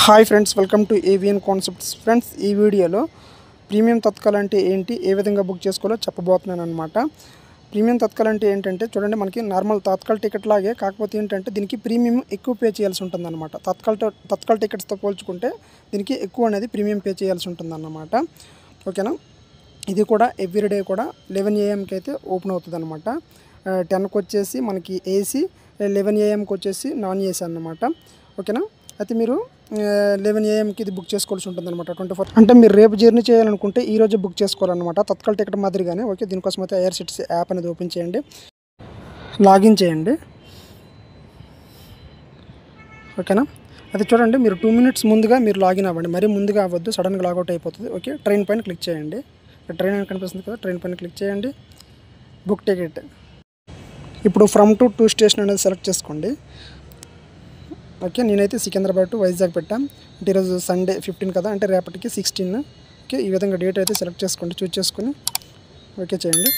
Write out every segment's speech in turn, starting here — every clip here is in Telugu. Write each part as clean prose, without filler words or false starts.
Hi friends, welcome to avian concepts. Friends, ఈ వీడియోలో ప్రీమియం తత్కాల్ అంటే ఏంటి, ఏ విధంగా బుక్ చేసుకోవాలో చెప్పబోతున్నాను అనమాట. ప్రీమియం తత్కాల్ అంటే ఏంటంటే చూడండి, మనకి నార్మల్ తత్కాల్ టికెట్ లాగే, కాకపోతే ఏంటంటే దీనికి ప్రీమియం ఎక్కువ పే చేయాల్సి ఉంటుంది అనమాట. తత్కాల్ టికెట్స్తో పోల్చుకుంటే దీనికి ఎక్కువ అనేది ప్రీమియం పే చేయాల్సి ఉంటుంది అన్నమాట. ఓకేనా. ఇది కూడా ఎవ్రీడే కూడా 11 AM అయితే ఓపెన్ అవుతుంది అనమాట. 10కి వచ్చేసి మనకి ఏసీ, 11 AMకి వచ్చేసి నాన్ ఏసీ అన్నమాట. ఓకేనా. అయితే మీరు 11 AMకి ఇది బుక్ చేసుకోవాల్సి ఉంటుంది అనమాట. 24 అంటే మీరు రేపు జర్నీ చేయాలనుకుంటే ఈ రోజు బుక్ చేసుకోవాలన్నమాట. తత్కాల్ టికెట్ మాదిరిగానే. ఓకే. దీనికోసం అయితే ఐఆర్సిటిసి యాప్ అనేది ఓపెన్ చేయండి, లాగిన్ చేయండి. ఓకేనా. అది చూడండి, మీరు 2 minutes ముందుగా మీరు లాగిన్ అవ్వండి, మరీ ముందుగా అవ్వద్దు, సడన్గా లాగౌట్ అయిపోతుంది. ఓకే. ట్రైన్ పైన క్లిక్ చేయండి. ట్రైన్ అని కనిపిస్తుంది కదా, ట్రైన్ పైన క్లిక్ చేయండి. Book ticket. ఇప్పుడు ఫ్రమ్ టు స్టేషన్ అనేది సెలెక్ట్ చేసుకోండి. ఓకే. నేనైతే సికింద్రాబాద్ టు వైజాగ్ పెట్టాం. అంటే ఈరోజు సండే 15 కదా, అంటే రేపటికి 16. ఓకే. ఈ విధంగా డేట్ అయితే సెలెక్ట్ చేసుకోండి, చూస్ చేసుకొని ఓకే చేయండి.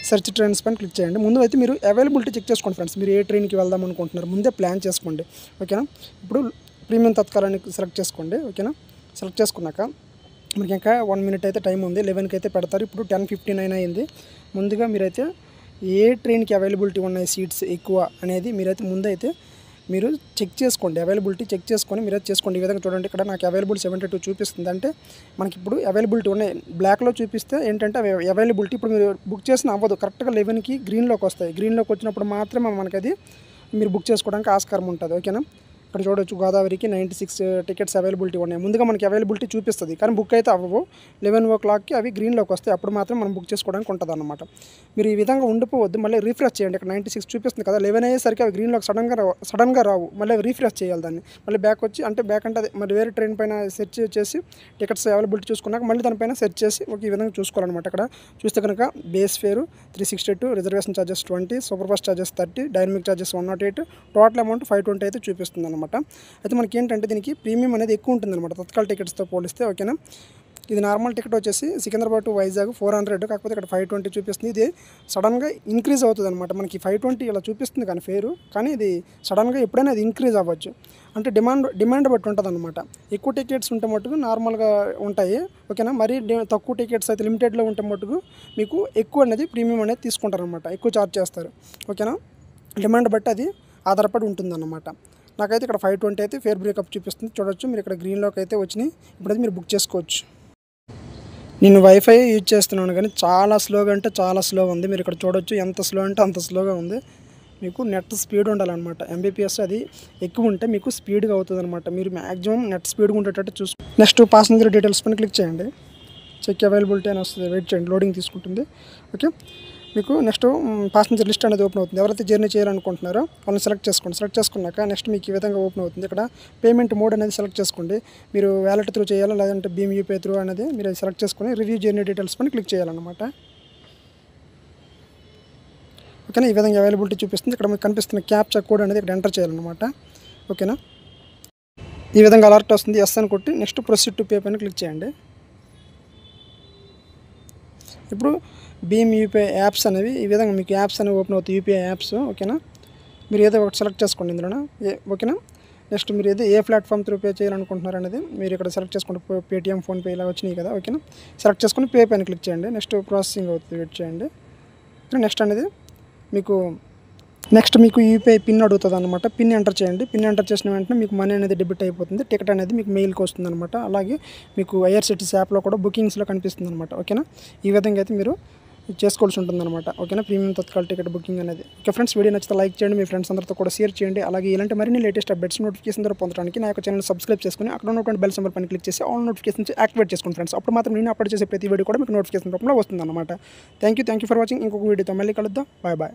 సెర్చ్ ట్రైన్స్ పైన క్లిక్ చేయండి. ముందు అయితే మీరు అవైలబిలిటీ చెక్ చేసుకోండి ఫ్రెండ్స్. మీరు ఏ ట్రైన్కి వెళ్దాం అనుకుంటున్నారు ముందే ప్లాన్ చేసుకోండి. ఓకేనా. ఇప్పుడు ప్రీమియం తత్కాలాన్ని సెలెక్ట్ చేసుకోండి. ఓకేనా. సెలెక్ట్ చేసుకున్నాక మనకి ఇంకా 1 minute అయితే టైం ఉంది. 11కి అయితే పెడతారు. ఇప్పుడు 10:59 అయింది. ముందుగా మీరైతే ఏ ట్రైన్కి అవైలబిలిటీ ఉన్నాయి సీట్స్ ఎక్కువ అనేది మీరైతే ముందైతే మీరు చెక్ చేసుకోండి. అవైలబిలిటీ చెక్ చేసుకొని మీరైతే చేసుకోండి. ఈ విధంగా చూడండి, ఇక్కడ నాకు అవైలబుల్ 72 చూపిస్తుంది. అంటే మనకి ఇప్పుడు అవైలబిలిటీ ఉన్నాయి. బ్లాక్లో చూపిస్తే ఏంటంటే అవైలబిలిటీ ఇప్పుడు మీరు బుక్ చేసిన అవ్వదు. కరెక్ట్గా 11కి గ్రీన్లోకి వస్తాయి. గ్రీన్లోకి వచ్చినప్పుడు మాత్రమే మనకి అది మీరు బుక్ చేసుకోవడానికి ఆస్కారం ఉంటుంది. ఓకేనా. ఇక్కడ చూడొచ్చు, గోదావరికి 96 టికెట్స్ అవైలబిలిటీ ఉన్నాయి. ముందుగా మనకి అవైలబిలిటీ చూపిస్తుంది, కానీ బుక్ అయితే అవ్వవు. 11 o'clockకి అవి గ్రీన్లోకి వస్తాయి. అప్పుడు మాత్రం మనం బుక్ చేసుకోవడానికి ఉంటుంది అన్నమాట. మీరు ఈ విధంగా ఉండిపోవద్దు, మళ్ళీ రీఫ్రెష్ చేయండి. ఇక్కడ 96 చూపిస్తుంది కదా, 11 అయ్యేసరికి అవి గ్రీన్లోకి సడన్గా రావు. మళ్ళీ రీఫ్రెష్ చేయాలి దాన్ని. మళ్ళీ బ్యాక్ వచ్చి, అంటే బ్యాక్ అంటే అది మరి వేరే ట్రైన్ పైన సెర్చ్ చేసి టికెట్స్ అవైలబిలిటీ చూసుకున్నాక మళ్ళీ దానిపైన సెర్చ్ చేసి ఈ విధంగా చూసుకోవాలన్నమాట. ఇక్కడ చూస్తే కనుక base ఫేరు 362, reservation charges 20, super fast charges 30, dynamic charges 108, total amount 520 అయితే చూపిస్తుంది అనమాట. అయితే మనకి ఏంటంటే దీనికి ప్రీమియం అనేది ఎక్కువ ఉంటుంది అనమాట తత్కాల్ టికెట్స్తో పోలిస్తే. ఓకేనా. ఇది నార్మల్ టికెట్ వచ్చేసి సికింద్రాబాద్ టు వైజాగ్ 400, కాకపోతే ఇక్కడ 520 చూపిస్తుంది. ఇది సడన్గా ఇంక్రీజ్ అవుతుంది అనమాట. మనకి 520 ఇలా చూపిస్తుంది కానీ ఫేరు, కానీ ఇది సడన్గా ఎప్పుడైనా అది ఇంక్రీజ్ అవ్వచ్చు. అంటే డిమాండ్ బట్టి ఉంటుంది అనమాట. ఎక్కువ టికెట్స్ ఉంటే మటుకు నార్మల్గా ఉంటాయి. ఓకేనా. మరి తక్కువ టికెట్స్ అయితే లిమిటెడ్లో ఉంటే మటుకు మీకు ఎక్కువ అనేది ప్రీమియం అనేది తీసుకుంటారు అనమాట, ఎక్కువ ఛార్జ్ చేస్తారు. ఓకేనా. డిమాండ్ బట్టి అది ఆధారపడి ఉంటుందన్నమాట. నాకైతే ఇక్కడ 520 అయితే ఫేర్ బ్రేకప్ చూపిస్తుంది. చూడొచ్చు మీరు ఇక్కడ గ్రీన్లోకి అయితే వచ్చినాయి. ఇప్పుడైతే మీరు బుక్ చేసుకోవచ్చు. నేను వైఫై యూజ్ చేస్తున్నాను, కానీ చాలా స్లోగా అంటే చాలా స్లో ఉంది. మీరు ఇక్కడ చూడొచ్చు, ఎంత స్లో అంటే అంత స్లోగా ఉంది. మీకు నెట్ స్పీడ్ ఉండాలన్నమాట. MBPS అది ఎక్కువ ఉంటే మీకు స్పీడ్గా అవుతుంది అనమాట. మీరు మ్యాక్సిమం నెట్ స్పీడ్గా ఉండేటట్టు చూసుకోండి. నెక్స్ట్ పాసెంజర్ డీటెయిల్స్ పైన క్లిక్ చేయండి. చెక్ అవైలబిలిటీ అని వస్తుంది, వెయిట్ చేయండి, లోడింగ్ తీసుకుంటుంది. ఓకే. మీకు నెక్స్ట్ పాసెంజర్ లిస్ట్ అనేది ఓపెన్ అవుతుంది. ఎవరైతే జర్నీ చేయాలనుకుంటున్నారో వాళ్ళని సెలెక్ట్ చేసుకోండి. సెలెక్ట్ చేసుకున్నాక నెక్స్ట్ మీకు ఈ విధంగా ఓపెన్ అవుతుంది. ఇక్కడ పేమెంట్ మోడ్ అనేది సెలెక్ట్ చేసుకోండి. మీరు వ్యాలెట్ త్రూ చేయాలా, లేదంటే భీమ్ యూపీఐ త్రూ అనేది మీరు సెలెక్ట్ చేసుకొని రివ్యూ జర్నీ డీటెయిల్స్ పైన క్లిక్ చేయాలన్నమాట. ఓకేనా. ఈ విధంగా అవైలబిలిటీ చూపిస్తుంది. ఇక్కడ మీకు కనిపిస్తున్న క్యాప్చా కోడ్ అనేది ఇక్కడ ఎంటర్ చేయాలన్నమాట. ఓకేనా. ఈ విధంగా అలర్ట్ వస్తుంది. ఎస్ అని కొట్టి నెక్స్ట్ ప్రొసీడ్ టు పే పైన క్లిక్ చేయండి. ఇప్పుడు భీమ్ యూపీఐ యాప్స్ అనేవి ఈ విధంగా మీకు యాప్స్ అనేవి ఓపెన్ అవుతాయి, యూపీఐ యాప్స్. ఓకేనా. మీరు ఏదో ఒకటి సెలెక్ట్ చేసుకోండి ఇందులో. ఓకేనా. నెక్స్ట్ మీరు ఏదో ఏ ప్లాట్ఫామ్ త్రూ పే చేయాలనుకుంటున్నారు అనేది మీరు ఇక్కడ సెలెక్ట్ చేసుకోండి. పేటీఎం, ఫోన్పే ఇలా వచ్చినాయి కదా. ఓకేనా. సెలెక్ట్ చేసుకొని పే పైన క్లిక్ చేయండి. నెక్స్ట్ ప్రాసెసింగ్ అవుతుంది, వెయిట్ చేయండి. నెక్స్ట్ అనేది మీకు యూపీఐ పిన్ అడుగుతుంది అనమాట. పిన్ ఎంటర్ చేయండి. పిన్ ఎంటర్ చేసిన వెంటనే మీకు మనీ అనేది డెబిట్ అయిపోతుంది. టికెట్ అనేది మీకు మెయిల్కి వస్తుంది అనమాట. అలాగే మీకు ఐఆర్సిటిసి యాప్లో కూడా బుకింగ్స్లో కనిపిస్తుంది అనమాట. ఓకేనా. ఈ విధంగా అయితే మీరు చేసుకోవాల్సి ఉంటుందన్నమాట. ఓకేనా. ప్రీమియం తత్కాల్ టికెట్ బుకింగ్ అనేది. ఓకే ఫ్రెండ్స్, వీడియో నచ్చితే లైక్ చేయండి, మీ ఫ్రెండ్స్ అందరితో కూడా షేర్ చేయండి. అలాగే ఇలాంటి మరిన్ని లేటెస్ట్ అప్డేట్స్ నోటిఫికేషన్ ద్వారా పొందడానికి నా యొక్క ఛానల్ సబ్స్క్రైబ్ చేసుకుని అక్కడ ఉన్నటువంటి బెల్ సింబల్ పైన క్లిక్ చేసి ఆల్ నోటిఫికేషన్స్ యాక్టివేట్ చేసుకోండి ఫ్రెండ్స్. అప్పుడు మాత్రం నేను అప్లోడ్ చేసే ప్రతి వీడియో కూడా మీకు నోటిఫికేషన్ రూపంలో వస్తుందన్నమాట. Thank you for watching. ఇంకొక వీడియోతో మళ్ళీ కలుద్దాం. బాయ్.